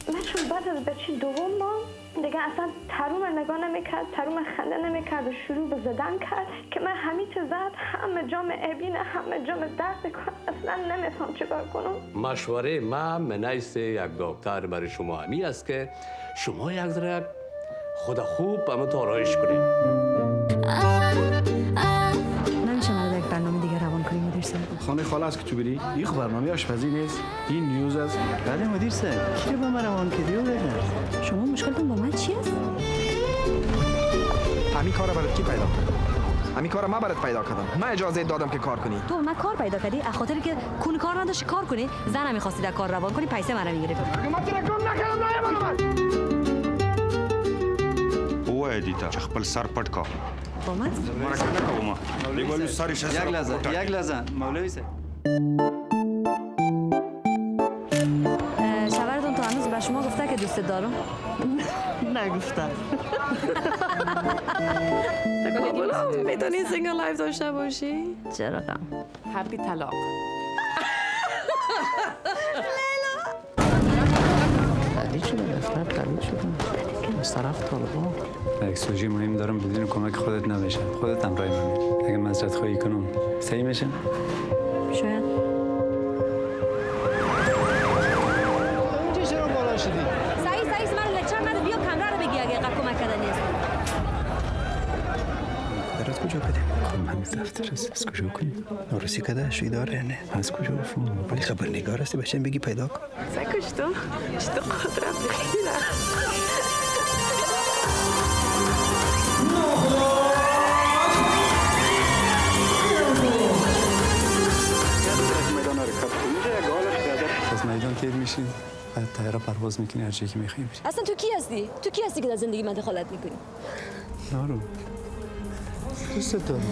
من چون بعد از بچه دوم ما دیگه اصلا تروم نگاه نمیکرد، تروم خنده نمیکرد و شروع به زدن کرد که من همین زد همه جام ابین همه جام درد بکنم، اصلا نمیفهم چیکار کنم. مشوره من نیست یک دکتر برای شما همی است که شما یک ذره خود خوب به من آرایش کنید. نمیشه من یک برنامه دیگه روان کنیم مدیر صاحب؟ خانه خاله است که تو بری این برنامه آشپزی نیست، این نیوز است. بله مدیر صاحب کی رو با من روان کردی و بگم شما مشکلتون با من چی است؟ همین کار برات کی پیدا کرد؟ همین کار من برات پیدا کردم. من اجازه دادم که کار کنی. تو من کار پیدا کردی از خاطر که کون کار نداشتی کار کنی، زنم می‌خواستی در کار روان کنی، پیسه من میگرفت. من ترکم نکردم هو ادیتا چې خپل سر پټ کا با من مرکه نه کومه دیګولو ساری شه یک لحظه مولوی صاحب شوهرتون تا هنوز به شما گفته که دوست دارم؟ نگفتم میتونی سینگل لایف داشته باشی؟ چرا غم؟ هپی طلاق. تقلید شده دفتر تقلید شده از طرف طالبان یک سوژه مهم دارم بدون کمک خودت نباشه خودت هم رای من اگه مزرعت خواهی کنم صحیح میشه؟ شاید اینجا چرا بالا شدی؟ صحیح من لکچر نده بیا کمره رو بگی اگه قد کمک کردن نیست درات کجا بده؟ خب همین دفتر است از کجا کنی؟ نورسی کده شوی داره نه از کجا بفهم؟ ولی خبرنگار هستی بشن بگی پیدا کن سکش تو چطور قدرت بخیرم. از میدان که میشین بعد تایره پرواز میکنی هر جایی که میخوایی بری اصلا تو کی هستی؟ تو کی هستی که در زندگی من دخالت میکنی؟ نارو دوست دارم